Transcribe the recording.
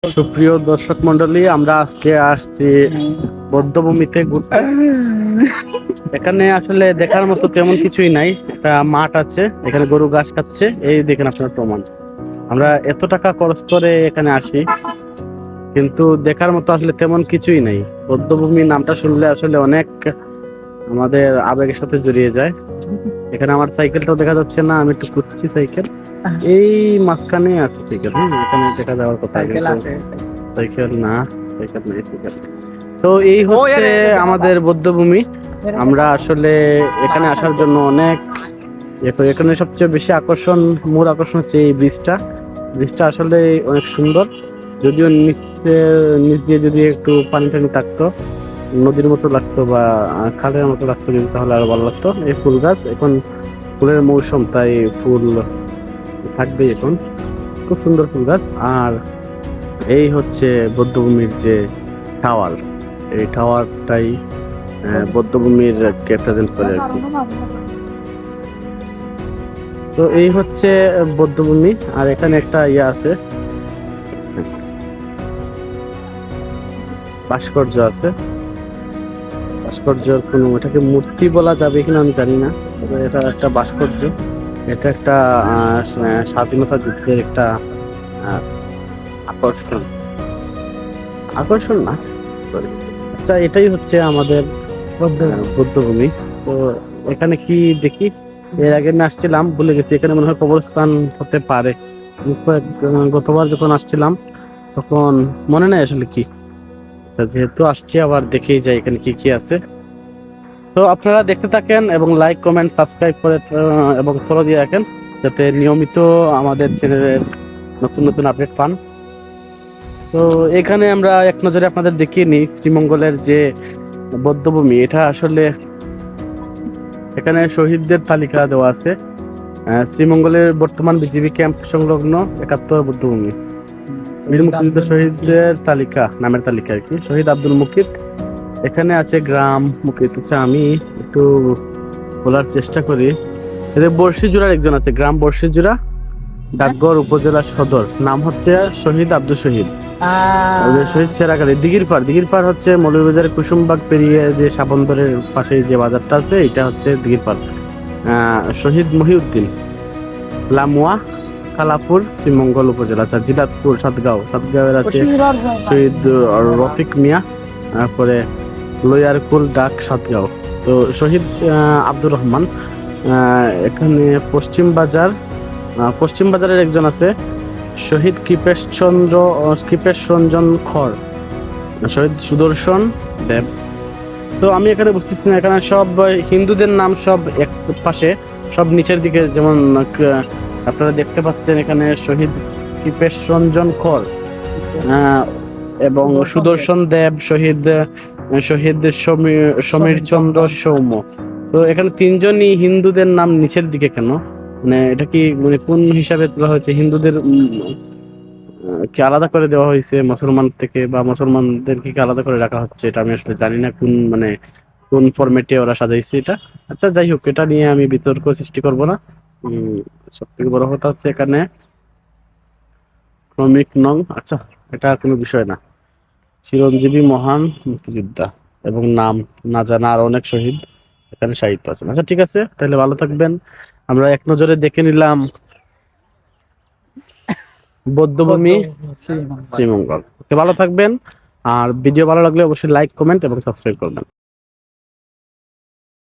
সুপ্রিয় দর্শক মন্ডলী, আমরা আজকে আসছি বধ্যভূমিতে ঘুরতে। এখানে আসলে দেখার মতো তেমন কিছুই নাই। একটা মাঠ আছে, এখানে গরু ঘাস খাচ্ছে, এই দেখেন আপনার প্রমাণ। আমরা এত টাকা খরচ করে এখানে আসি, কিন্তু দেখার মতো আসলে তেমন কিছুই নাই। বধ্যভূমি নামটা শুনলে আসলে অনেক আমাদের আবেগের সাথে জড়িয়ে যায়। এখানে আমার সাইকেলটাও দেখা যাচ্ছে না, আমি একটু খুঁজছি সাইকেল। এই মাঝখানে আছে সাইকেল, এখানে দেখা যাওয়ার কথা, সাইকেল না, সাইকেল নেই, সাইকেল। তো এই হচ্ছে আমাদের বধ্যভূমি। আমরা আসলে এখানে আসার জন্য অনেক এখানে সবচেয়ে বেশি মূল আকর্ষণ হচ্ছে এই ব্রিজটা। ব্রিজটা আসলে অনেক সুন্দর, যদিও নিচ দিয়ে যদি একটু পানি টানি থাকতো, নদীর মতো লাগতো বা খালের মতো লাগতো, যদি তাহলে আরো ভালো লাগতো। এই ফুল গাছ, এখন ফুলের মৌসুম, তাই ফুল থাকবে এখন। খুব সুন্দর ফুল গাছ। আর এই হচ্ছে বধ্যভূমির যে টাওয়ার, এই টাওয়ারটাই বধ্যভূমির কে প্রেজেন্ট করে আর কি। তো এই হচ্ছে বধ্যভূমি। আর এখানে একটা ইয়ে আছে, ভাস্কর্য আছে। ভাস্কর্যের কোনো, এটাকে মূর্তি বলা যাবে কিনা আমি জানি না, তবে এটা একটা ভাস্কর্য। এটা একটা স্বাধীনতা যুদ্ধের একটা আকর্ষণ, আকর্ষণ না, সরি। আচ্ছা, এটাই হচ্ছে আমাদের বধ্যভূমি। তো এখানে কি দেখি, এর আগে আমি আসছিলাম, ভুলে গেছি, এখানে মনে হয় কবরস্থান হতে পারে। গতবার যখন আসছিলাম তখন মনে নাই আসলে কি। যেহেতু আসছি, আবার দেখেই যাই এখানে কি কি আছে। তো আপনারা দেখতে থাকেন এবং লাইক, কমেন্ট, সাবস্ক্রাইব করে এবং ফলো দিয়ে রাখেন, যাতে নিয়মিত আমাদের চ্যানেলের নতুন নতুন আপডেট পান। তো এখানে আমরা এক নজরে আপনাদের দেখিয়ে নিই শ্রীমঙ্গলের যে বধ্যভূমি। এটা আসলে এখানে শহীদদের তালিকা দেওয়া আছে। শ্রীমঙ্গলের বর্তমান বিজিবি ক্যাম্প সংলগ্ন 71 বধ্যভূমি, বীর মুক্তিযুদ্ধ শহীদদের তালিকা, নামের তালিকা আর কি। শহীদ আব্দুল মুকিত, এখানে আছে গ্রাম মুকিত। আচ্ছা, আমি একটু বলার চেষ্টা করি। এদের বর্ষিজুড়ার একজন আছে, গ্রাম বর্ষিজুড়া, ডাকঘর উপজেলা সদর, নাম হচ্ছে শহীদ আব্দুল শহীদ। শহীদ সেরাকালী। দিঘির পাড় হচ্ছে মৌলভীবাজারের কুসুমবাগ পেরিয়ে যে সাবন্দরের পাশে যে বাজারটা আছে, এটা হচ্ছে দিঘির পাড়। শহীদ মহিউদ্দিন, লামুয়া, কালাপুর, শ্রীমঙ্গল উপজেলা। আচ্ছা, জিলাতপুর, সাতগাঁওয়ের আছে শহীদ রফিক মিয়া, তারপরে লয়ারকুল, ডাক, সাতগাঁও। তো শহীদ আব্দুর রহমান। এখানে পশ্চিম বাজারের একজন আছে শহীদ কৃপেশ রঞ্জন খড়, শহীদ সুদর্শন দেব। তো আমি এখানে বুঝতেছি না, এখানে সব হিন্দুদের নাম সব এক পাশে, সব নিচের দিকে, যেমন আপনারা দেখতে পাচ্ছেন এখানে শহীদ কৃপেশ রঞ্জন খড় এবং সুদর্শন দেব, শহীদ সমীর চন্দ্র সৌম্য। তো এখানে তিনজনই হিন্দুদের নাম নিচের দিকে কেন? মানে এটা কি, মানে কোন হিসাবে তোলা হয়েছে? হিন্দুদের কি আলাদা করে দেওয়া হয়েছে মুসলমান থেকে, বা মুসলমানদেরকে কি আলাদা করে রাখা হচ্ছে? এটা আমি আসলে জানি না কোন ফরম্যাটে ওরা সাজাইছে এটা। আচ্ছা, যাই হোক, এটা নিয়ে আমি বিতর্ক সৃষ্টি করব না। সব থেকে বড় কথা হচ্ছে এখানে ক্রমিক নং। আচ্ছা, এটা কোনো বিষয় না। চিরঞ্জীবী মহান মুক্তিযোদ্ধা এবং নাম না জানা আর অনেক শহীদ এখানে সাহিত্য আছে। আচ্ছা, ঠিক আছে, তাহলে ভালো থাকবেন। আমরা এক নজরে দেখে নিলাম বধ্যভূমি শ্রীমঙ্গল। ভালো থাকবেন। আর ভিডিও ভালো লাগলে অবশ্যই লাইক, কমেন্ট এবং সাবস্ক্রাইব করবেন।